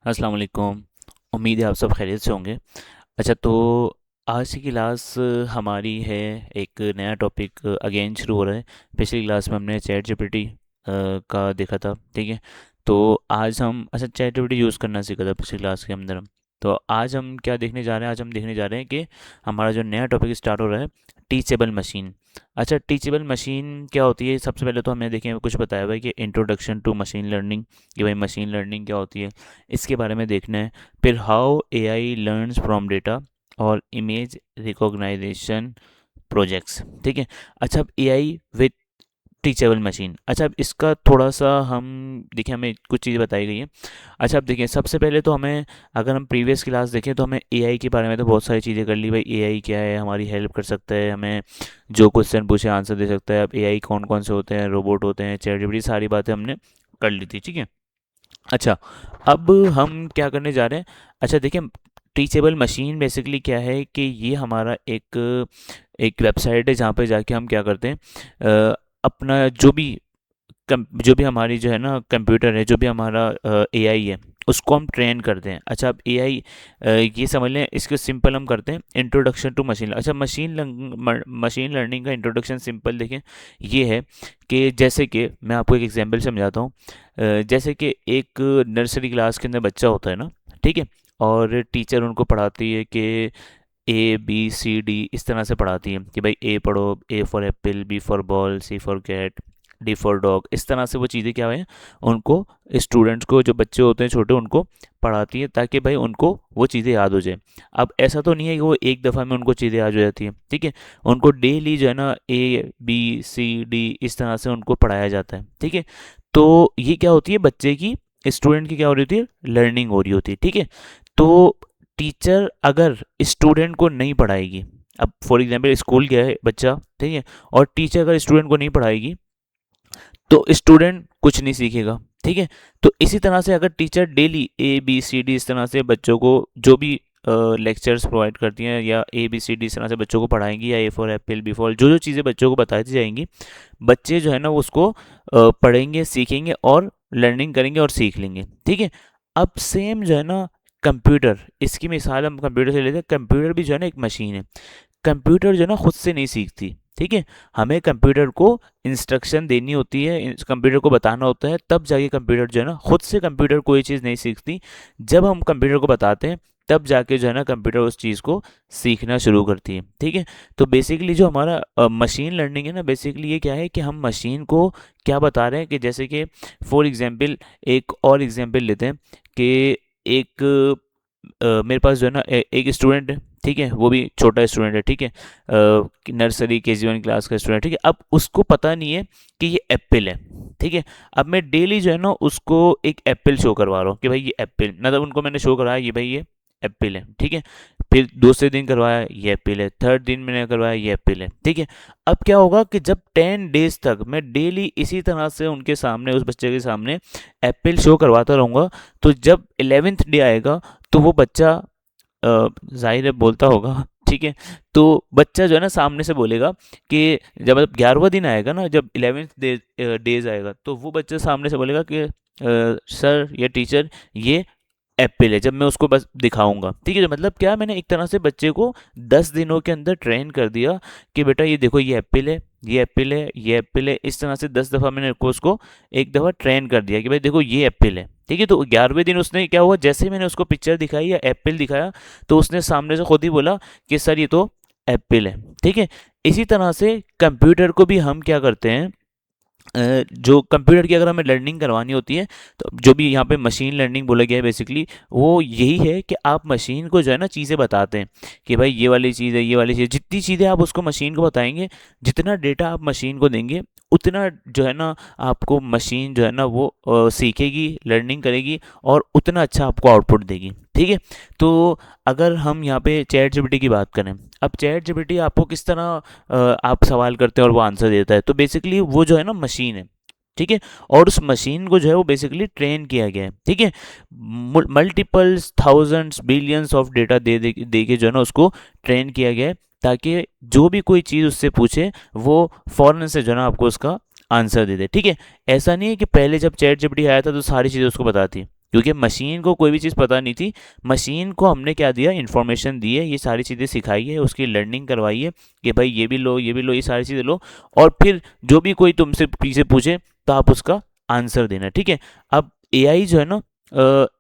अस्सलाम वालेकुम। उम्मीद है आप सब खैरियत से होंगे। अच्छा, तो आज की क्लास हमारी है, एक नया टॉपिक अगेन शुरू हो रहा है। पिछली क्लास में हमने चैट जीपीटी का देखा था, ठीक है। तो आज हम चैट जीपीटी यूज़ करना सीखा था पिछली क्लास के अंदर हम। तो आज हम क्या देखने जा रहे हैं, आज हम देखने जा रहे हैं कि हमारा जो नया टॉपिक स्टार्ट हो रहा है, टीचेबल मशीन। अच्छा, टीचेबल मशीन क्या होती है? सबसे पहले तो हमें देखें, कुछ बताया हुआ है कि इंट्रोडक्शन टू मशीन लर्निंग, कि भाई मशीन लर्निंग क्या होती है, इसके बारे में देखना है। फिर how AI learns from data और इमेज रिकॉग्नाइजेशन प्रोजेक्ट्स, ठीक है। अच्छा, अब एआई विद टीचेबल मशीन। अच्छा, अब इसका थोड़ा सा हम देखिए, हमें कुछ चीज़ें बताई गई हैं। अच्छा, अब देखिए, सबसे पहले तो हमें, अगर हम प्रीवियस क्लास देखें तो हमें एआई के बारे में तो बहुत सारी चीज़ें कर ली। भाई एआई क्या है, हमारी हेल्प कर सकता है, हमें जो क्वेश्चन पूछे आंसर दे सकता है। अब एआई कौन कौन से होते हैं, रोबोट होते हैं, चैट जीपीटी, सारी बातें हमने कर ली थी, ठीक है। अच्छा, अब हम क्या करने जा रहे हैं? अच्छा देखिए, टीचेबल मशीन बेसिकली क्या है कि ये हमारा एक एक वेबसाइट है जहाँ पे जाके हम क्या करते हैं, अपना जो भी हमारी जो है ना कंप्यूटर है, जो भी हमारा एआई है, उसको हम ट्रेन करते हैं। अच्छा, अब एआई, ये समझ लें, इसको सिंपल हम करते हैं, इंट्रोडक्शन टू मशीन। अच्छा, मशीन लर्निंग का इंट्रोडक्शन सिंपल देखें, ये है कि जैसे कि मैं आपको एक एग्जांपल समझाता हूँ। जैसे कि एक नर्सरी क्लास के अंदर बच्चा होता है ना, ठीक है। और टीचर उनको पढ़ाती है कि ABCD इस तरह से पढ़ाती है कि भाई ए पढ़ो, A for apple, B for ball, C for cat, D for dog. इस तरह से वो चीज़ें क्या है, उनको, स्टूडेंट्स को, जो बच्चे होते हैं छोटे, उनको पढ़ाती है ताकि भाई उनको वो चीज़ें याद हो जाए। अब ऐसा तो नहीं है कि वो एक दफ़ा में उनको चीज़ें याद हो जाती है, ठीक है। उनको डेली जो है ना ABCD इस तरह से उनको पढ़ाया जाता है, ठीक है। तो ये क्या होती है, बच्चे की, स्टूडेंट की क्या हो रही होती है, लर्निंग हो रही होती है, ठीक है। तो टीचर अगर स्टूडेंट को नहीं पढ़ाएगी, अब फॉर एग्जांपल स्कूल गया है बच्चा, ठीक है, और टीचर अगर स्टूडेंट को नहीं पढ़ाएगी तो स्टूडेंट कुछ नहीं सीखेगा, ठीक है। तो इसी तरह से अगर टीचर डेली ABCD इस तरह से बच्चों को जो भी लेक्चर्स प्रोवाइड करती हैं, या ABCD इस तरह से बच्चों को पढ़ाएंगी, या A for apple, B for, जो जो चीज़ें बच्चों को बताती जाएंगी, बच्चे जो है ना वो उसको पढ़ेंगे, सीखेंगे और लर्निंग करेंगे और सीख लेंगे, ठीक है। अब सेम जो है ना कंप्यूटर, इसकी मिसाल हम कंप्यूटर से लेते हैं। कंप्यूटर भी जो है ना एक मशीन है। कंप्यूटर जो है ना खुद से नहीं सीखती, ठीक है। हमें कंप्यूटर को इंस्ट्रक्शन देनी होती है, कंप्यूटर को बताना होता है, तब जाके कंप्यूटर जो है ना, खुद से कंप्यूटर कोई चीज़ नहीं सीखती। जब हम कंप्यूटर को बताते हैं तब जाके जो है ना कंप्यूटर उस चीज़ को सीखना शुरू करती है, ठीक है। तो बेसिकली जो हमारा मशीन लर्निंग है ना, बेसिकली ये क्या है कि हम मशीन को क्या बता रहे हैं, कि जैसे कि फॉर एग्जांपल, एक और एग्जांपल लेते हैं कि एक मेरे पास जो है ना एक स्टूडेंट है, ठीक है, वो भी छोटा स्टूडेंट है, ठीक है, नर्सरी KG1 क्लास का स्टूडेंट, ठीक है। अब उसको पता नहीं है कि ये एप्पल है, ठीक है। अब मैं डेली जो है ना उसको एक एप्पल शो करवा रहा हूँ कि भाई ये एप्पल, मतलब उनको मैंने शो करवाया ये भाई ये एप्पल है, ठीक है। फिर दूसरे दिन करवाया ये एप्पल है, थर्ड दिन मैंने करवाया ये एप्पल है, ठीक है। अब क्या होगा कि जब 10 डेज तक मैं डेली इसी तरह से उनके सामने, उस बच्चे के सामने एप्पल शो करवाता रहूँगा, तो जब 11th डे आएगा तो वो बच्चा ज़ाहिर है बोलता होगा, ठीक है। तो बच्चा जो है ना सामने से बोलेगा कि जब 11वां दिन आएगा ना, जब 11th डेज आएगा, तो वो बच्चा सामने से बोलेगा कि सर या टीचर, ये एप्पल है, जब मैं उसको बस दिखाऊंगा, ठीक है। मतलब क्या, मैंने एक तरह से बच्चे को 10 दिनों के अंदर ट्रेन कर दिया कि बेटा ये देखो ये एप्पल है, ये एप्पल है, ये एप्पल है। इस तरह से 10 दफ़ा मैंने उसको एक दफ़ा ट्रेन कर दिया कि भाई देखो ये एप्पल है, ठीक है। तो 11वें दिन उसने क्या हुआ, जैसे ही मैंने उसको पिक्चर दिखाई या एप्पल दिखाया, तो उसने सामने से खुद ही बोला कि सर ये तो एप्पल है, ठीक है। इसी तरह से कंप्यूटर को भी हम क्या करते हैं, जो कंप्यूटर की अगर हमें लर्निंग करवानी होती है, तो जो भी यहाँ पे मशीन लर्निंग बोला गया है बेसिकली, वो यही है कि आप मशीन को जो है ना चीज़ें बताते हैं कि भाई ये वाली चीज़ है, ये वाली चीज़, जितनी चीज़ें आप उसको मशीन को बताएंगे, जितना डेटा आप मशीन को देंगे, उतना जो है ना आपको मशीन जो है ना वो सीखेगी, लर्निंग करेगी, और उतना अच्छा आपको आउटपुट देगी, ठीक है। तो अगर हम यहाँ पे चैट जीपीटी की बात करें, अब चैट जीपीटी आपको किस तरह, आप सवाल करते हैं और वो आंसर देता है, तो बेसिकली वो जो है ना मशीन है, ठीक है। और उस मशीन को जो है वो बेसिकली ट्रेन किया गया है, ठीक है। Multiples thousands billions of data दे के जो है ना उसको ट्रेन किया गया है, ताकि जो भी कोई चीज़ उससे पूछे वो फ़ौरन से जो है ना आपको उसका आंसर दे दे, ठीक है। ऐसा नहीं है कि पहले जब चैट जीपीटी आया था तो सारी चीज़ें उसको बताती, क्योंकि मशीन को कोई भी चीज़ पता नहीं थी। मशीन को हमने क्या दिया, इन्फॉर्मेशन दी है, ये सारी चीज़ें सिखाई है, उसकी लर्निंग करवाई है कि भाई ये भी लो, ये भी लो, ये सारी चीज़ें लो, और फिर जो भी कोई तुमसे पीछे पूछे तो आप उसका आंसर देना। ठीक है। अब एआई जो है ना,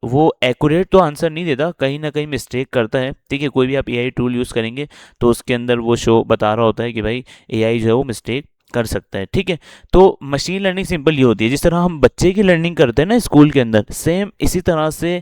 वो एक्यूरेट तो आंसर नहीं देता, कहीं ना कहीं मिस्टेक करता है। ठीक है। कोई भी आप एआई टूल यूज़ करेंगे तो उसके अंदर वो शो बता रहा होता है कि भाई एआई जो है वो मिस्टेक कर सकता है। ठीक है। तो मशीन लर्निंग सिंपल ये होती है, जिस तरह हम बच्चे की लर्निंग करते हैं ना स्कूल के अंदर, सेम इसी तरह से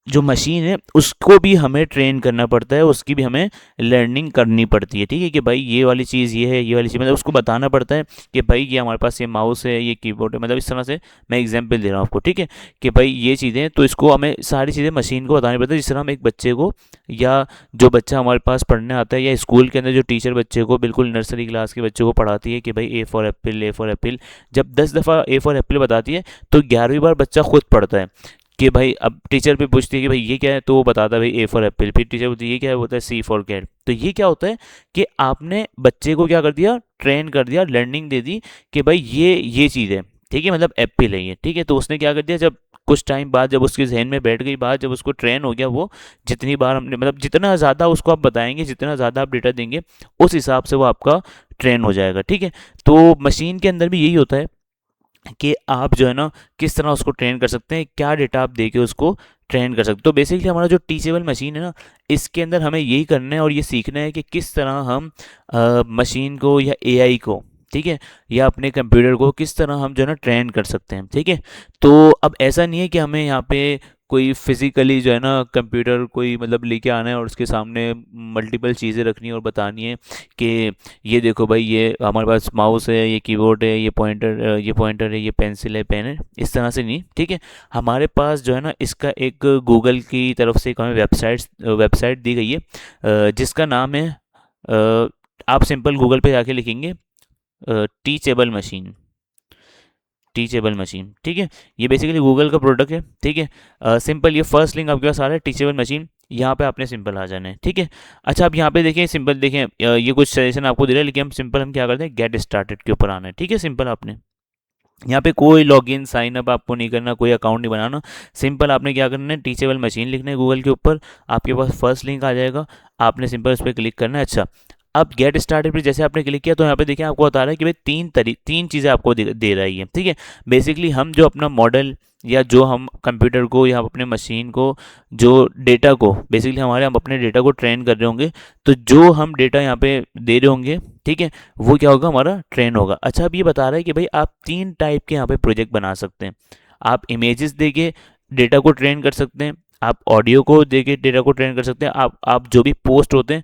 जो मशीन है उसको भी हमें ट्रेन करना पड़ता है, उसकी भी हमें लर्निंग करनी पड़ती है। ठीक है। कि भाई ये वाली चीज़ ये है, ये वाली चीज़, मतलब उसको बताना पड़ता है कि भाई ये हमारे पास ये माउस है, ये कीबोर्ड है, मतलब इस तरह से मैं एग्जांपल दे रहा हूँ आपको। ठीक है। कि भाई ये चीज़ें, तो इसको हमें सारी चीज़ें मशीन को बतानी पड़ती है, जिस तरह हम एक बच्चे को, या जो बच्चा हमारे पास पढ़ने आता है, या स्कूल के अंदर जो टीचर बच्चे को, बिल्कुल नर्सरी क्लास के बच्चे को पढ़ाती है कि भाई A for Apple, A for Apple, जब 10 दफ़ा ए फॉर एप्पल बताती है तो 11वीं बार बच्चा खुद पढ़ता है कि भाई, अब टीचर भी पूछती है कि भाई ये क्या है, तो वो बताता है भाई ए फॉर एप्पल, फिर टीचर बोलती है ये क्या है, बोलता है सी फॉर कैट। तो ये क्या होता है कि आपने बच्चे को क्या कर दिया, ट्रेन कर दिया, लर्निंग दे दी कि भाई ये चीज़ है। ठीक है। मतलब एप्पल है ये। ठीक है। तो उसने क्या कर दिया, जब कुछ टाइम बाद जब उसके जहन में बैठ गई बात, जब उसको ट्रेन हो गया वो, जितनी बार हमने, मतलब जितना ज़्यादा उसको आप बताएंगे, जितना ज़्यादा आप डेटा देंगे, उस हिसाब से वो आपका ट्रेन हो जाएगा। ठीक है। तो मशीन के अंदर भी यही होता है कि आप जो है ना किस तरह उसको ट्रेन कर सकते हैं, क्या डेटा आप देके उसको ट्रेन कर सकते हैं। तो बेसिकली हमारा जो टीचेबल मशीन है ना, इसके अंदर हमें यही करना है और ये सीखना है कि किस तरह हम मशीन को या एआई को, ठीक है, या अपने कंप्यूटर को किस तरह हम जो है ना ट्रेन कर सकते हैं। ठीक है। तो अब ऐसा नहीं है कि हमें यहाँ पे कोई फिजिकली जो है ना कंप्यूटर कोई मतलब लेके आना है और उसके सामने मल्टीपल चीज़ें रखनी है और बतानी है कि ये देखो भाई, ये हमारे पास माउस है, ये कीबोर्ड है, ये पॉइंटर है, ये पेंसिल है, पेन है, इस तरह से नहीं। ठीक है। हमारे पास जो है ना इसका एक गूगल की तरफ से एक हमें वेबसाइट दी गई है, जिसका नाम है, आप सिंपल गूगल पे जाके लिखेंगे टीचेबल मशीन, टीचेबल मशीन। ठीक है। ये बेसिकली गूगल का प्रोडक्ट है। ठीक है। सिंपल, ये फर्स्ट लिंक आपके पास आ रहा है, टीचेबल मशीन, यहाँ पे आपने सिंपल आ जाना है। ठीक है। अच्छा, आप यहाँ पे देखें, सिंपल देखें, ये कुछ सजेशन आपको दे रहा है, लेकिन हम क्या करते हैं, गेट स्टार्टेड के ऊपर आना है। ठीक है। सिंपल आपने यहाँ पे कोई लॉगिन साइन अप आपको नहीं करना, कोई अकाउंट नहीं बनाना। सिंपल आपने क्या करना है, टीचेबल मशीन लिखना है गूगल के ऊपर, आपके पास फर्स्ट लिंक आ जाएगा, आपने सिंपल उस पर क्लिक करना है। अच्छा, अब गेट स्टार्टेड पर जैसे आपने क्लिक किया तो यहाँ पे देखिए आपको बता रहा है कि भाई तीन चीज़ें आपको दे रही है। ठीक है। बेसिकली हम जो अपना मॉडल, या जो हम कंप्यूटर को या हम अपने मशीन को, जो डेटा को, बेसिकली हम अपने डेटा को ट्रेन कर रहे होंगे, तो जो हम डेटा यहाँ पे दे रहे होंगे, ठीक है, वो क्या होगा, हमारा ट्रेन होगा। अच्छा, अब ये बता रहा है कि भाई आप 3 टाइप के यहाँ पे प्रोजेक्ट बना सकते हैं। आप इमेजेस देके डेटा को ट्रेन कर सकते हैं, आप ऑडियो को देके डेटा को ट्रेन कर सकते हैं, आप जो भी पोस्ट होते हैं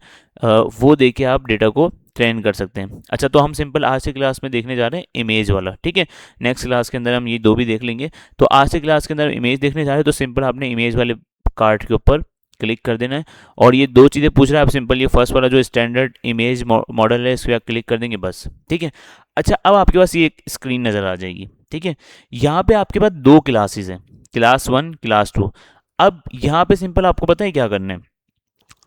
वो देके आप डेटा को ट्रेन कर सकते हैं। अच्छा, तो हम सिंपल आज की क्लास में देखने जा रहे हैं इमेज वाला। ठीक है। नेक्स्ट क्लास के अंदर हम ये दो भी देख लेंगे। तो आज की क्लास के अंदर इमेज देखने जा रहे हैं, तो सिंपल आपने इमेज वाले कार्ड के ऊपर क्लिक कर देना है, और ये 2 चीज़ें पूछ रहा है, आप सिंपल ये फर्स्ट वाला जो स्टैंडर्ड इमेज मॉडल है इस पर आप क्लिक कर देंगे बस। ठीक है। अच्छा, अब आपके पास ये एक स्क्रीन नज़र आ जाएगी। ठीक है। यहाँ पे आपके पास 2 क्लासेस हैं, क्लास 1, क्लास 2। अब यहाँ पे सिंपल आपको पता है क्या करना है,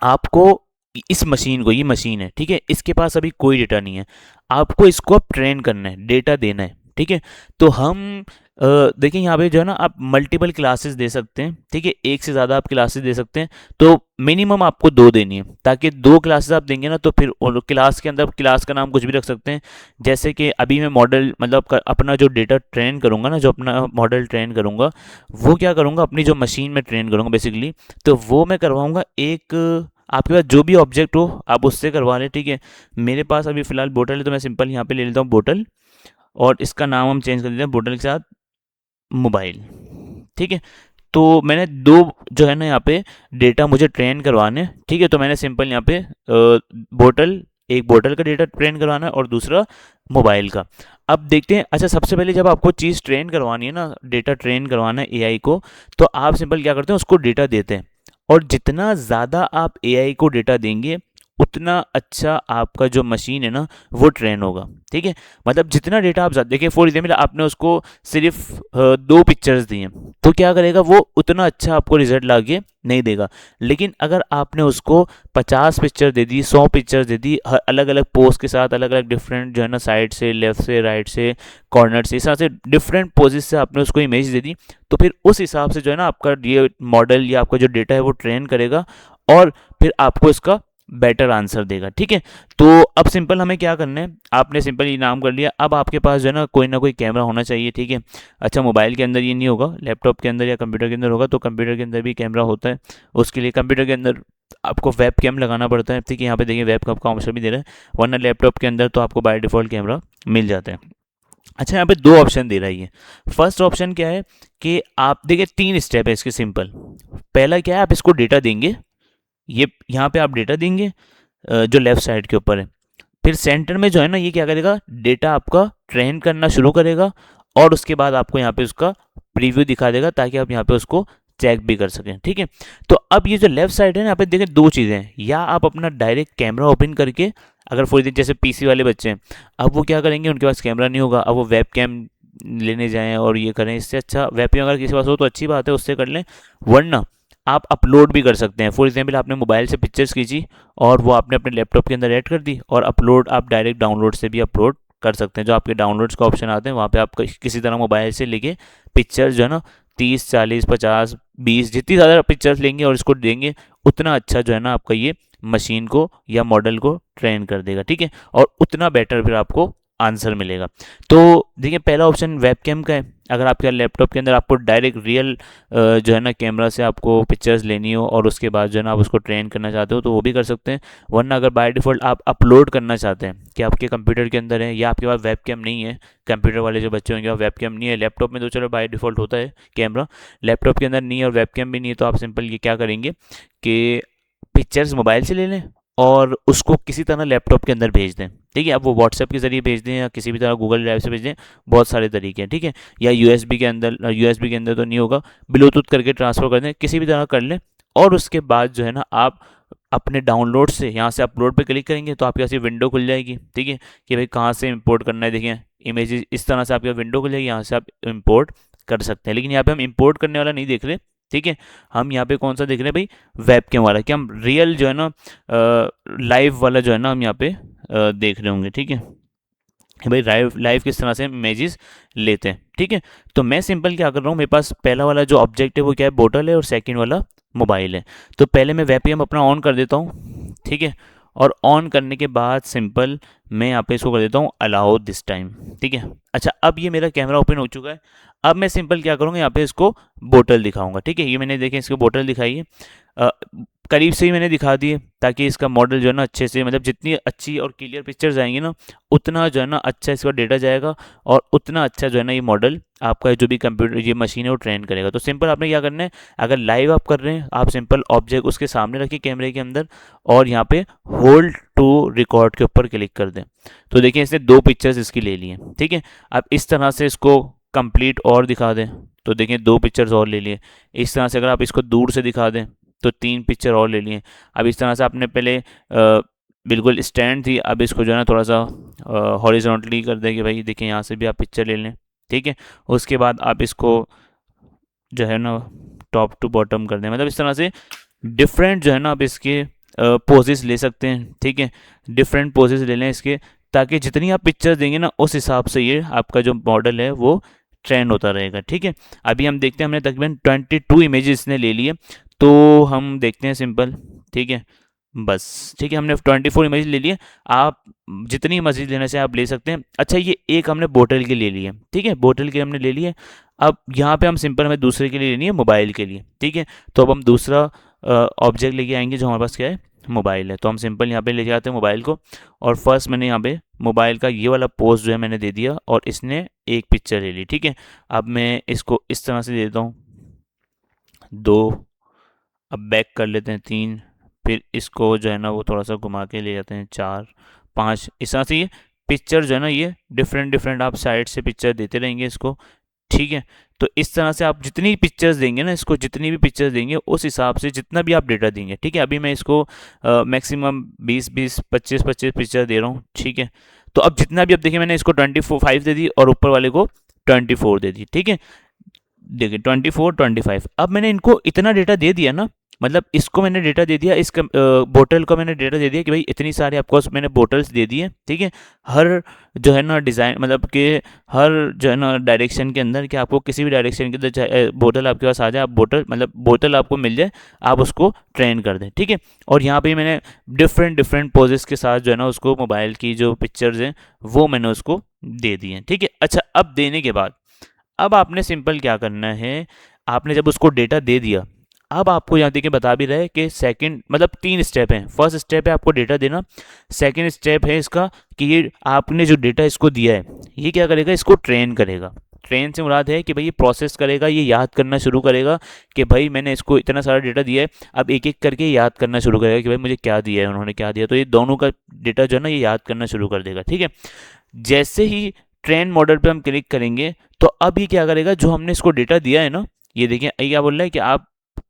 आपको इस मशीन को, ये मशीन है, ठीक है, इसके पास अभी कोई डेटा नहीं है, आपको इसको अब ट्रेन करना है, डेटा देना है। ठीक है। तो हम देखिए यहाँ पे जो है ना, आप मल्टीपल क्लासेस दे सकते हैं। ठीक है। एक से ज़्यादा आप क्लासेस दे सकते हैं, तो मिनिमम आपको 2 देनी है, ताकि 2 क्लासेस आप देंगे ना तो फिर क्लास के अंदर क्लास का नाम कुछ भी रख सकते हैं। जैसे कि अभी मैं मॉडल, मतलब अपना जो डेटा ट्रेन करूँगा ना, जो अपना मॉडल ट्रेन करूँगा, वो क्या करूँगा, अपनी जो मशीन में ट्रेन करूँगा बेसिकली, तो वो मैं करवाऊँगा एक, आपके पास जो भी ऑब्जेक्ट हो आप उससे करवा लें। ठीक है। मेरे पास अभी फ़िलहाल बोतल है, तो मैं सिंपल यहाँ पे ले लेता हूँ बोतल, और इसका नाम हम चेंज कर देते हैं बोतल के साथ मोबाइल। ठीक है। तो मैंने 2 जो है ना यहाँ पे डेटा मुझे ट्रेन करवाने। ठीक है। तो मैंने सिंपल यहाँ पे बोतल, एक बोतल का डेटा ट्रेन करवाना है और दूसरा मोबाइल का। अब देखते हैं। अच्छा, सबसे पहले जब आपको चीज़ ट्रेन करवानी है ना, डेटा ट्रेन करवाना है एआई को, तो आप सिंपल क्या करते हैं, उसको डेटा देते हैं, और जितना ज़्यादा आप एआई को डेटा देंगे, उतना अच्छा आपका जो मशीन है ना वो ट्रेन होगा। ठीक है, मतलब जितना डेटा आप देखिए, फॉर एग्जाम्पल आपने उसको सिर्फ 2 पिक्चर्स दी हैं, तो क्या करेगा वो उतना अच्छा आपको रिजल्ट लाके नहीं देगा। लेकिन अगर आपने उसको 50 पिक्चर दे दी, 100 पिक्चर दे दी, अलग अलग पोज के साथ, अलग अलग डिफरेंट जो है ना, साइड से, लेफ्ट से, राइट से, कॉर्नर से, इस तरह से डिफरेंट पोजेस से आपने उसको इमेज दे दी, तो फिर उस हिसाब से जो है ना आपका ये मॉडल या आपका जो डेटा है वो ट्रेन करेगा, और फिर आपको इसका बेटर आंसर देगा। ठीक है, तो अब सिंपल हमें क्या करना है, आपने सिंपल ये नाम कर लिया, अब आपके पास जो है ना कोई कैमरा होना चाहिए। ठीक है, अच्छा मोबाइल के अंदर ये नहीं होगा, लैपटॉप के अंदर या कंप्यूटर के अंदर होगा, तो कंप्यूटर के अंदर भी कैमरा होता है। उसके लिए कंप्यूटर के अंदर आपको वेब कैम लगाना पड़ता है। ठीक है, यहाँ पे देखिए वेब कैम का ऑप्शन भी दे रहा है, वरना लैपटॉप के अंदर तो आपको बाय डिफ़ॉल्ट कैमरा मिल जाता है। अच्छा, यहाँ पे 2 ऑप्शन दे रहा है ये। फर्स्ट ऑप्शन क्या है कि आप देखिए 3 स्टेप है इसके सिंपल। पहला क्या है, आप इसको डेटा देंगे, ये यहाँ पे आप डेटा देंगे जो लेफ्ट साइड के ऊपर है। फिर सेंटर में जो है ना ये क्या करेगा, डेटा आपका ट्रेन करना शुरू करेगा, और उसके बाद आपको यहाँ पे उसका प्रीव्यू दिखा देगा, ताकि आप यहाँ पे उसको चेक भी कर सकें। ठीक है, तो अब ये जो लेफ्ट साइड है ना, यहाँ पे देखें 2 चीज़ें हैं, या आप अपना डायरेक्ट कैमरा ओपन करके, अगर फॉर एग्जाम्पल जैसे पीसी वाले बच्चे हैं, अब वो क्या करेंगे, उनके पास कैमरा नहीं होगा, अब वो वेब कैम लेने जाएं और ये करें, इससे अच्छा वेब कैम अगर किसी के पास हो तो अच्छी बात है, उससे कर लें। वरना आप अपलोड भी कर सकते हैं। फॉर एग्जाम्पल आपने मोबाइल से पिक्चर्स खींची और वो आपने अपने लैपटॉप के अंदर ऐड कर दी, और अपलोड आप डायरेक्ट डाउनलोड से भी अपलोड कर सकते हैं। जो आपके डाउनलोड्स का ऑप्शन आते हैं, वहाँ पे आप किसी तरह मोबाइल से लेके पिक्चर्स जो है ना 30 40 50 20 जितनी ज़्यादा पिक्चर्स लेंगे और इसको देंगे, उतना अच्छा जो है ना आपका ये मशीन को या मॉडल को ट्रेन कर देगा। ठीक है, और उतना बेटर फिर आपको आंसर मिलेगा। तो देखिए पहला ऑप्शन वेबकैम का है। अगर आपके लैपटॉप के अंदर आपको डायरेक्ट रियल जो है ना कैमरा से आपको पिक्चर्स लेनी हो, और उसके बाद जो है ना आप उसको ट्रेन करना चाहते हो, तो वो भी कर सकते हैं। वरना अगर बाय डिफ़ॉल्ट आप अपलोड करना चाहते हैं कि आपके कंप्यूटर के अंदर है, या आपके पास वेबकैम नहीं है, कंप्यूटर वाले जो बच्चे होंगे वेबकैम नहीं है, लैपटॉप में तो चलो बाय डिफ़ॉल्ट होता है कैमरा, लैपटॉप के अंदर नहीं है और वेबकैम भी नहीं है, तो आप सिंपल ये क्या करेंगे कि पिक्चर्स मोबाइल से ले लें और उसको किसी तरह लैपटॉप के अंदर भेज दें। ठीक है, अब वो व्हाट्सएप के ज़रिए भेज दें या किसी भी तरह गूगल ड्राइव से भेज दें, बहुत सारे तरीके हैं। ठीक है, या यूएसबी के अंदर, यूएसबी के अंदर तो नहीं होगा, ब्लूटूथ करके ट्रांसफ़र कर दें, किसी भी तरह कर लें। और उसके बाद जो है ना आप अपने डाउनलोड से यहाँ से अपलोड पे क्लिक करेंगे, तो आपके पास ये विंडो खुल जाएगी। ठीक है, कि भाई कहाँ से इंपोर्ट करना है, देखिए इमेजेस इस तरह से आपके विंडो खुल जाएगी, यहाँ से आप इंपोर्ट कर सकते हैं। लेकिन यहाँ पे हम इंपोर्ट करने वाला नहीं देख रहे। ठीक है, हम यहाँ पे कौन सा देख रहे हैं भाई, वेबकैम वाला, कि हम रियल जो है ना लाइव वाला जो है ना हम यहाँ पे देख रहे होंगे। ठीक है, कि भाई लाइव लाइव किस तरह से इमेजेस लेते हैं। ठीक है, तो मैं सिंपल क्या कर रहा हूँ, मेरे पास पहला वाला जो ऑब्जेक्ट है वो क्या है, बोतल है, और सेकंड वाला मोबाइल है। तो पहले मैं वेबकैम अपना ऑन कर देता हूँ। ठीक है, और ऑन करने के बाद सिंपल मैं यहाँ पे इसको कर देता हूँ अलाउ दिस टाइम। ठीक है, अच्छा अब ये मेरा कैमरा ओपन हो चुका है। अब मैं सिंपल क्या करूँगा, यहाँ पे इसको बोतल दिखाऊंगा। ठीक है, ये मैंने देखें इसको बोतल दिखाई है, अ, करीब से ही मैंने दिखा दी है, ताकि इसका मॉडल जो है ना अच्छे से, मतलब जितनी अच्छी और क्लियर पिक्चर्स आएंगी ना, उतना जो है ना अच्छा इसका डेटा जाएगा, और उतना अच्छा जो है ना ये मॉडल आपका जो भी कंप्यूटर ये मशीन है वो ट्रेन करेगा। तो सिंपल आपने क्या करना है, अगर लाइव आप कर रहे हैं, आप सिंपल ऑब्जेक्ट उसके सामने रखिए कैमरे के अंदर, और यहाँ पे होल्ड टू रिकॉर्ड के ऊपर क्लिक कर दें। तो देखिए इसने 2 पिक्चर्स इसकी ले ली हैं। ठीक है, अब इस तरह से इसको कंप्लीट और दिखा दें, तो देखिए 2 पिक्चर्स और ले लिए। इस तरह से अगर आप इसको दूर से दिखा दें, तो 3 पिक्चर और ले लिए। अब इस तरह से आपने पहले बिल्कुल स्टैंड थी, अब इसको जो है ना थोड़ा सा हॉरिजॉन्टली कर दें कि भाई देखिए यहाँ से भी आप पिक्चर ले लें। ठीक है, उसके बाद आप इसको जो है ना टॉप टू बॉटम कर दें, मतलब इस तरह से डिफरेंट जो है ना आप इसके पोजेस ले सकते हैं। ठीक है, डिफरेंट पोजेस ले लें इसके, ताकि जितनी आप पिक्चर्स देंगे ना उस हिसाब से ये आपका जो मॉडल है वो ट्रेंड होता रहेगा। ठीक है, अभी हम देखते हैं, हमने तकरीबन 22 इमेजेस इसने ले लिए, तो हम देखते हैं सिंपल। ठीक है, बस ठीक है, हमने 24 इमेज ले लिए। आप जितनी मर्जी लेने से आप ले सकते हैं। अच्छा, ये एक हमने बोतल के ले लिए। ठीक है, बोतल के हमने ले लिए। अब यहाँ पे हम सिंपल हमें दूसरे के लिए लेनी है, मोबाइल के लिए। ठीक है, तो अब हम दूसरा ऑब्जेक्ट लेके आएंगे, जो हमारे पास क्या है, मोबाइल है। तो हम सिंपल यहाँ पे लेके आते हैं मोबाइल को, और फर्स्ट मैंने यहाँ पे मोबाइल का ये वाला पोज जो है मैंने दे दिया, और इसने एक पिक्चर ले ली। ठीक है, अब मैं इसको इस तरह से दे देता हूँ 2, अब बैक कर लेते हैं 3, फिर इसको जो है ना वो थोड़ा सा घुमा के ले जाते हैं 4 5, इस तरह से ये पिक्चर जो है ना ये डिफरेंट डिफरेंट आप साइड से पिक्चर देते रहेंगे इसको। ठीक है। तो इस तरह से आप जितनी पिक्चर्स देंगे ना, इसको जितनी भी पिक्चर्स देंगे उस हिसाब से जितना भी आप डेटा देंगे, ठीक है। अभी मैं इसको मैक्सिमम 20 20 25 25 पिक्चर दे रहा हूँ, ठीक है। तो अब जितना भी, अब देखिए मैंने इसको 25 दे दी और ऊपर वाले को 24 दे दी, ठीक है। देखिए 24 25, अब मैंने इनको इतना डेटा दे दिया ना, मतलब इसको मैंने डेटा दे दिया, इस बोतल को मैंने डेटा दे दिया कि भाई इतनी सारी आपको मैंने बोतल्स दे दी है, ठीक है। हर जो है ना डिज़ाइन, मतलब कि हर जो है ना डायरेक्शन के अंदर, कि आपको किसी भी डायरेक्शन के अंदर चाहे बोतल आपके पास आ जाए, आप बोतल मतलब बोतल आपको मिल जाए, आप उसको ट्रेन कर दें, ठीक है। और यहाँ पे मैंने डिफरेंट डिफरेंट पोजेस के साथ जो है ना उसको मोबाइल की जो पिक्चर्स हैं वो मैंने उसको दे दी हैं, ठीक है। अच्छा, अब देने के बाद अब आपने सिंपल क्या करना है, आपने जब उसको डेटा दे दिया, अब आपको यहाँ देखिए बता भी रहा है कि सेकंड, मतलब 3 स्टेप हैं। फर्स्ट स्टेप है आपको डेटा देना, सेकंड स्टेप है इसका कि ये आपने जो डेटा इसको दिया है ये क्या करेगा, इसको ट्रेन करेगा। ट्रेन से मुराद है कि भाई ये प्रोसेस करेगा, ये याद करना शुरू करेगा कि भाई मैंने इसको इतना सारा डेटा दिया है। अब एक एक करके याद करना शुरू करेगा कि भाई मुझे क्या दिया है, उन्होंने क्या दिया, तो ये दोनों का डेटा जो है ना ये याद करना शुरू कर देगा, ठीक है। जैसे ही ट्रेन मॉडल पे हम क्लिक करेंगे तो अब ये क्या करेगा, जो हमने इसको डेटा दिया है ना, ये देखिए ये क्या बोल रहा है कि आप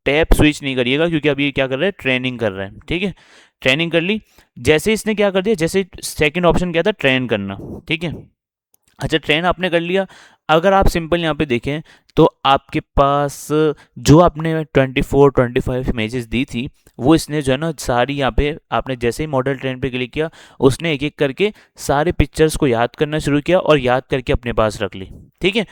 टैब स्विच नहीं करिएगा, क्योंकि अभी ये क्या कर रहा है, ट्रेनिंग कर रहा है, ठीक है। ट्रेनिंग कर ली, जैसे इसने क्या कर दिया, जैसे सेकंड ऑप्शन क्या था, ट्रेन करना, ठीक है। अच्छा, ट्रेन आपने कर लिया। अगर आप सिंपल यहाँ पे देखें तो आपके पास जो आपने 24 25 इमेजेस दी थी वो इसने जो है ना सारी, यहाँ पे आपने जैसे ही मॉडल ट्रेन पे क्लिक किया उसने एक एक करके सारे पिक्चर्स को याद करना शुरू किया और याद करके अपने पास रख ली, ठीक है।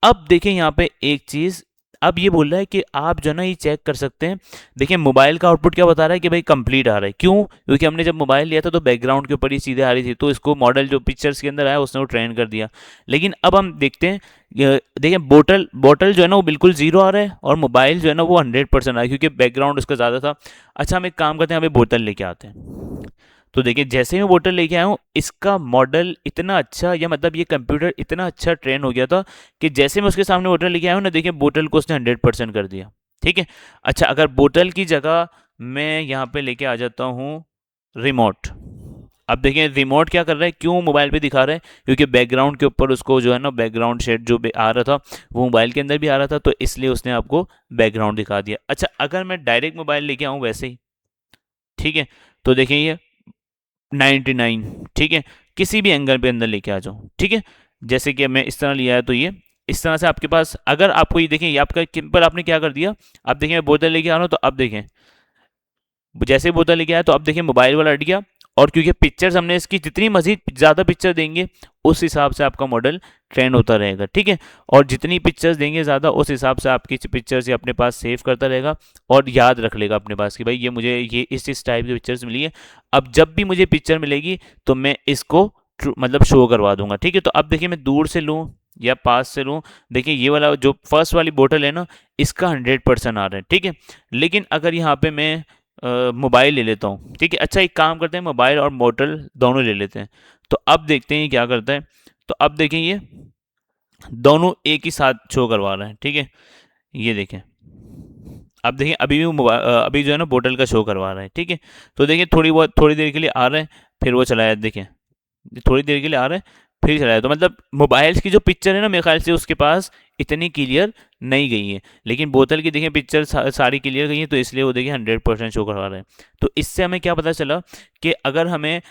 अब देखें यहाँ पे एक चीज़, अब ये बोल रहा है कि आप जो है ना ये चेक कर सकते हैं। देखिए मोबाइल का आउटपुट क्या बता रहा है कि भाई कंप्लीट आ रहा है, क्यों, क्योंकि हमने जब मोबाइल लिया था तो बैकग्राउंड के ऊपर ही सीधे आ रही थी, तो इसको मॉडल जो पिक्चर्स के अंदर आया उसने वो ट्रेन कर दिया। लेकिन अब हम देखते हैं, देखिए बोतल बोतल जो है ना वो बिल्कुल जीरो आ रहा है और मोबाइल जो है ना वो 100% आ रहा है, क्योंकि बैकग्राउंड उसका ज़्यादा था। अच्छा, हम एक काम करते हैं, यहाँ पे बोतल लेके आते हैं। तो देखिए जैसे ही मैं बोतल लेके आया हूँ, इसका मॉडल इतना अच्छा, या मतलब ये कंप्यूटर इतना अच्छा ट्रेन हो गया था कि जैसे मैं उसके सामने बोतल लेके आया हूँ ना, देखिए बोतल को उसने 100% कर दिया, ठीक है। अच्छा, अगर बोतल की जगह मैं यहाँ पे लेके आ जाता हूँ रिमोट, अब देखिए रिमोट क्या कर रहा है, क्यों मोबाइल पे दिखा रहा है, क्योंकि बैकग्राउंड के ऊपर उसको जो है ना बैकग्राउंड शेड जो आ रहा था वो मोबाइल के अंदर भी आ रहा था, तो इसलिए उसने आपको बैकग्राउंड दिखा दिया। अच्छा, अगर मैं डायरेक्ट मोबाइल लेके आऊँ वैसे ही, ठीक है, तो देखिए ये 99, ठीक है, किसी भी एंगल पे अंदर लेके आ जाओ, ठीक है। जैसे कि मैं इस तरह लिया है तो ये इस तरह से आपके पास, अगर आपको ये देखें, ये आपका सिंपल आपने क्या कर दिया, अब देखिए मैं बोतल लेके आ रहा हूँ, तो अब देखें जैसे ही बोतल लेके आया तो अब देखिए मोबाइल वाला हट गया, और क्योंकि पिक्चर्स हमने इसकी जितनी मजीद ज़्यादा पिक्चर देंगे उस हिसाब से आपका मॉडल ट्रेंड होता रहेगा, ठीक है। और जितनी पिक्चर्स देंगे ज़्यादा उस हिसाब से आपकी पिक्चर्स ये अपने पास सेव करता रहेगा और याद रख लेगा अपने पास कि भाई ये मुझे ये इस टाइप की पिक्चर्स मिली है। अब जब भी मुझे पिक्चर मिलेगी तो मैं इसको मतलब शो करवा दूंगा, ठीक है। तो अब देखिए मैं दूर से लूँ या पास से लूँ, देखिए ये वाला जो फर्स्ट वाली बोतल है ना इसका 100% आ रहा है, ठीक है। लेकिन अगर यहाँ पे मैं मोबाइल ले लेता हूँ, ठीक है। अच्छा, एक काम करते हैं, मोबाइल और बोतल दोनों ले लेते हैं, तो अब देखते हैं ये क्या करता है। तो अब देखें ये दोनों एक ही साथ शो करवा रहे हैं, ठीक है। ये देखें, अब देखिए अभी भी मोबाइल अभी जो है ना बोतल का शो करवा रहा है, ठीक है। तो देखिए थोड़ी देर के लिए आ रहा है, फिर वो चला जाता है, देखें थोड़ी देर के लिए आ रहा है फिर चला जाता है। तो मतलब मोबाइल की जो पिक्चर है ना मेरे ख्याल से उसके पास इतनी क्लियर नहीं गई है, लेकिन बोतल की देखिए पिक्चर सारी क्लियर गई है, तो इसलिए वो देखिए 100% शो करवा रहे हैं। तो इससे हमें क्या पता चला कि अगर हमें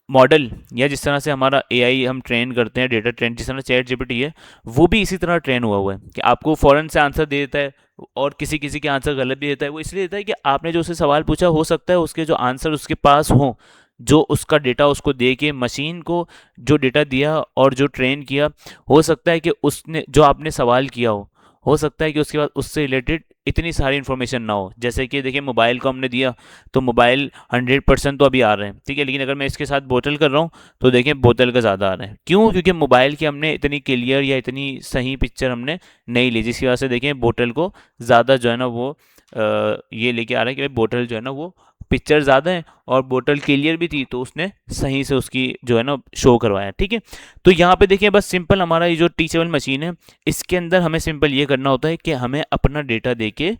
मॉडल, या जिस तरह से हमारा एआई हम ट्रेन करते हैं, डेटा ट्रेन, जिस तरह चैट जीपीटी है वो भी इसी तरह ट्रेन हुआ है कि आपको फ़ौरन से आंसर दे देता है, और किसी किसी के आंसर गलत भी देता है। वो इसलिए देता है कि आपने जो उससे सवाल पूछा हो सकता है उसके जो आंसर उसके पास हो, जो उसका डेटा उसको दे के मशीन को जो डेटा दिया और जो ट्रेन किया, हो सकता है कि उसने जो आपने सवाल किया हो सकता है कि उसके बाद उससे रिलेटेड इतनी सारी इन्फॉर्मेशन ना हो। जैसे कि देखिए मोबाइल को हमने दिया तो मोबाइल 100% तो अभी आ रहे हैं, ठीक है। लेकिन अगर मैं इसके साथ बोतल कर रहा हूँ तो देखिए बोतल का ज़्यादा आ रहा है, क्यों, क्योंकि मोबाइल की हमने इतनी क्लियर या इतनी सही पिक्चर हमने नहीं ली, जिसकी वजह से देखें बोतल को ज़्यादा जो है ना वो ये लेके आ रहा है कि भाई बोतल जो है ना वो पिक्चर ज़्यादा है और बोतल क्लियर भी थी, तो उसने सही से उसकी जो है ना शो करवाया, ठीक है। तो यहाँ पे देखिए बस सिंपल हमारा ये जो टीचेबल मशीन है इसके अंदर हमें सिंपल ये करना होता है कि हमें अपना डेटा देके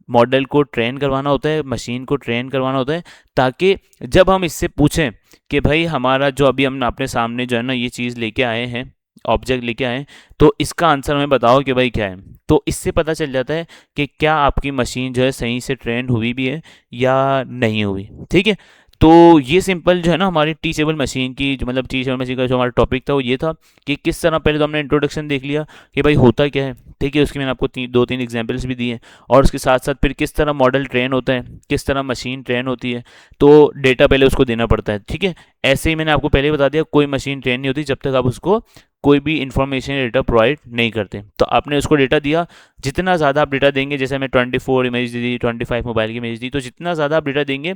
मॉडल को ट्रेन करवाना होता है, मशीन को ट्रेन करवाना होता है, ताकि जब हम इससे पूछें कि भाई हमारा जो अभी हम अपने सामने जो है ना ये चीज़ लेके आए हैं, ऑब्जेक्ट लेके आए तो इसका आंसर हमें बताओ कि भाई क्या है। तो इससे पता चल जाता है कि क्या आपकी मशीन जो है सही से ट्रेंड हुई भी है या नहीं हुई। ठीक है, तो ये सिंपल जो है ना हमारी टीचेबल मशीन की जो मतलब टीचेबल मशीन का जो हमारा टॉपिक था वो ये था कि किस तरह पहले तो हमने इंट्रोडक्शन देख लिया कि भाई होता क्या है। ठीक है, उसकी मैंने आपको दो तीन एग्जांपल्स भी दिए और उसके साथ साथ फिर किस तरह मॉडल ट्रेन होता है, किस तरह मशीन ट्रेन होती है। तो डेटा पहले उसको देना पड़ता है। ठीक है, ऐसे ही मैंने आपको पहले ही बता दिया कोई मशीन ट्रेन नहीं होती जब तक आप उसको कोई भी इन्फॉर्मेशन डेटा प्रोवाइड नहीं करते। तो आपने उसको डेटा दिया, जितना ज़्यादा आप डेटा देंगे, जैसे हमें 24 इमेज दी, 25 मोबाइल की इमेज दी, तो जितना ज़्यादा आप डेटा देंगे,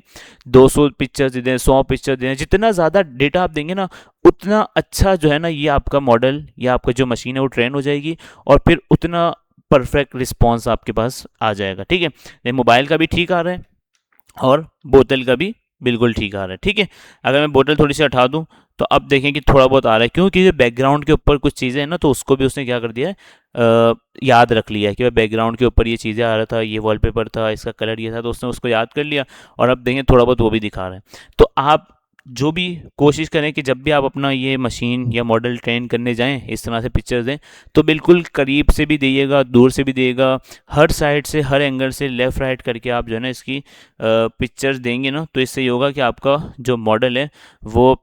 200 पिक्चर्स दे दें, 100 पिक्चर दे दें, जितना ज़्यादा डेटा आप देंगे ना उतना अच्छा जो है ना ये आपका मॉडल या आपका जो मशीन है वो ट्रेन हो जाएगी और फिर उतना परफेक्ट रिस्पॉन्स आपके पास आ जाएगा। ठीक है, मोबाइल का भी ठीक आ रहा है और बोतल का भी बिल्कुल ठीक आ रहा है। ठीक है, अगर मैं बोतल थोड़ी सी हटा दूं तो अब देखें कि थोड़ा बहुत आ रहा है, क्योंकि बैकग्राउंड के ऊपर कुछ चीज़ें हैं ना तो उसको भी उसने क्या कर दिया है, याद रख लिया है कि भाई बैकग्राउंड के ऊपर ये चीज़ें आ रहा था, ये वॉलपेपर था, इसका कलर ये था, तो उसने उसको याद कर लिया और अब देखें थोड़ा बहुत वो भी दिखा रहा है। तो आप जो भी कोशिश करें कि जब भी आप अपना ये मशीन या मॉडल ट्रेन करने जाएं इस तरह से पिक्चर्स दें तो बिल्कुल करीब से भी दिएगा, दूर से भी दिएगा, हर साइड से, हर एंगल से, लेफ़्ट राइट करके आप जो है ना इसकी पिक्चर्स देंगे ना तो इससे ये होगा कि आपका जो मॉडल है वो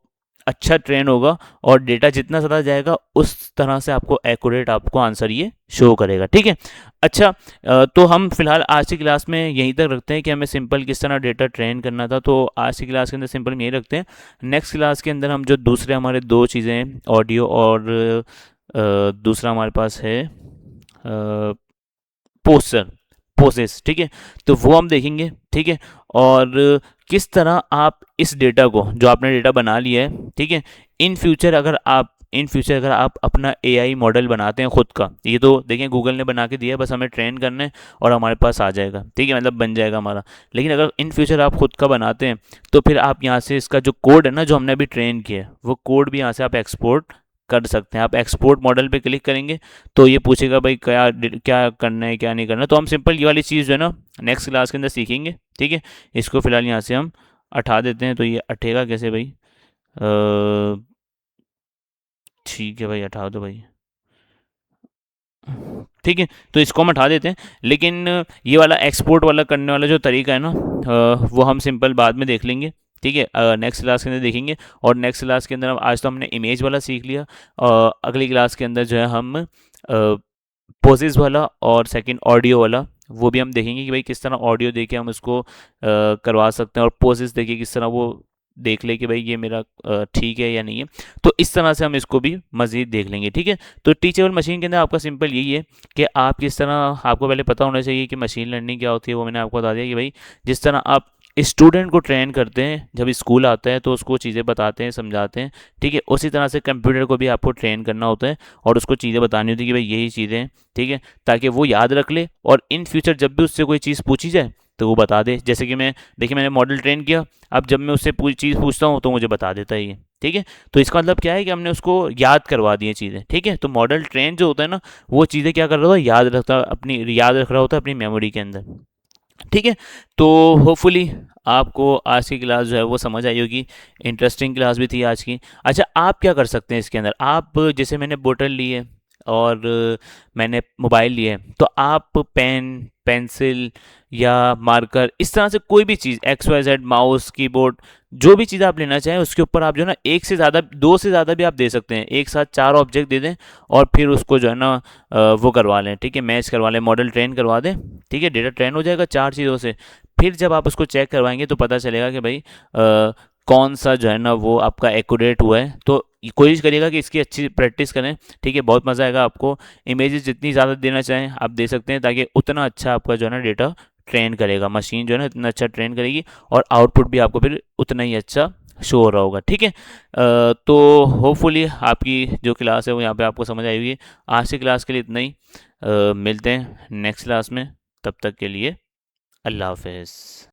अच्छा ट्रेन होगा और डेटा जितना ज़्यादा जाएगा उस तरह से आपको एक्यूरेट आपको आंसर ये शो करेगा। ठीक है, अच्छा, तो हम फिलहाल आज की क्लास में यहीं तक रखते हैं कि हमें सिंपल किस तरह डेटा ट्रेन करना था। तो आज की क्लास के अंदर सिंपल हम यही रखते हैं। नेक्स्ट क्लास के अंदर हम जो दूसरे हमारे दो चीज़ें हैं, ऑडियो और दूसरा हमारे पास है पोस्टर पोसेस। ठीक है, तो वो हम देखेंगे। ठीक है, और किस तरह आप इस डेटा को जो आपने डेटा बना लिया है, ठीक है, इन फ्यूचर अगर आप अपना एआई मॉडल बनाते हैं खुद का, ये तो देखें गूगल ने बना के दिया है, बस हमें ट्रेन करना है और हमारे पास आ जाएगा। ठीक है, मतलब बन जाएगा हमारा। लेकिन अगर इन फ्यूचर आप खुद का बनाते हैं तो फिर आप यहाँ से इसका जो कोड है ना जो हमने अभी ट्रेन किया है वो कोड भी यहाँ से आप एक्सपोर्ट कर सकते हैं। आप एक्सपोर्ट मॉडल पे क्लिक करेंगे तो ये पूछेगा भाई क्या क्या करना है क्या नहीं करना है। तो हम सिंपल ये वाली चीज़ जो है ना नेक्स्ट क्लास के अंदर सीखेंगे। ठीक है, इसको फिलहाल यहाँ से हम हटा देते हैं। तो ये हटेगा कैसे भाई? ठीक है भाई, हटा दो भाई। ठीक है, तो इसको हम हटा देते हैं। लेकिन ये वाला एक्सपोर्ट वाला करने वाला जो तरीका है ना वो हम सिंपल बाद में देख लेंगे। ठीक है, नेक्स्ट क्लास के अंदर देखेंगे। और नेक्स्ट क्लास के अंदर आज तो हमने इमेज वाला सीख लिया, अगली क्लास के अंदर जो है हम पोजेस वाला और सेकंड ऑडियो वाला वो भी हम देखेंगे कि भाई किस तरह ऑडियो देके हम उसको करवा सकते हैं और पोजेस देके किस तरह वो देख ले कि भाई ये मेरा ठीक है या नहीं है। तो इस तरह से हम इसको भी मज़ीद देख लेंगे। ठीक है, तो टीचेबल मशीन के अंदर आपका सिंपल यही है कि आप किस तरह, आपको पहले पता होना चाहिए कि मशीन लर्निंग क्या होती है। वो मैंने आपको बता दिया कि भाई जिस तरह आप स्टूडेंट को ट्रेन करते हैं जब स्कूल आता है तो उसको चीज़ें बताते हैं, समझाते हैं। ठीक है, उसी तरह से कंप्यूटर को भी आपको ट्रेन करना होता है और उसको चीज़ें बतानी होती है कि भाई यही चीज़ें हैं। ठीक है, ताकि वो याद रख ले और इन फ्यूचर जब भी उससे कोई चीज़ पूछी जाए तो वो बता दे। जैसे कि देखिए मैंने मॉडल ट्रेन किया, अब जब मैं उससे पूरी चीज़ पूछता हूँ तो मुझे बता देता है ये। ठीक है, तो इसका मतलब क्या है कि हमने उसको याद करवा दी है चीज़ें। ठीक है, तो मॉडल ट्रेन जो होता है ना वो चीज़ें क्या कर रहा होता है, याद रख रहा होता है अपनी मेमोरी के अंदर। ठीक है, तो होपफुली आपको आज की क्लास जो है वो समझ आई होगी। इंटरेस्टिंग क्लास भी थी आज की। अच्छा, आप क्या कर सकते हैं इसके अंदर, आप जैसे मैंने बोतल ली है और मैंने मोबाइल लिए है तो आप पेन, पेंसिल या मार्कर, इस तरह से कोई भी चीज़, X Y Z, mouse, keyboard, जो भी चीज़ आप लेना चाहें उसके ऊपर आप जो है ना एक से ज़्यादा, दो से ज़्यादा भी आप दे सकते हैं, एक साथ चार ऑब्जेक्ट दे दें और फिर उसको जो है ना वो करवा लें। ठीक है, मैच करवा लें, मॉडल ट्रेन करवा दें। ठीक है, डेटा ट्रेन हो जाएगा चार चीज़ों से। फिर जब आप उसको चेक करवाएंगे तो पता चलेगा कि भाई कौन सा जो है ना वो आपका एक्यूरेट हुआ है। तो कोशिश करिएगा कि इसकी अच्छी प्रैक्टिस करें। ठीक है, बहुत मज़ा आएगा आपको। इमेजेस जितनी ज़्यादा देना चाहें आप दे सकते हैं ताकि उतना अच्छा आपका जो है ना डेटा ट्रेन करेगा, मशीन जो है ना इतना अच्छा ट्रेन करेगी और आउटपुट भी आपको फिर उतना ही अच्छा शो हो रहा होगा। ठीक है, तो होपफुली आपकी जो क्लास है वो यहाँ पे आपको समझ आई होगी। आज की क्लास के लिए इतना ही। मिलते हैं नेक्स्ट क्लास में, तब तक के लिए अल्लाह हाफिज़।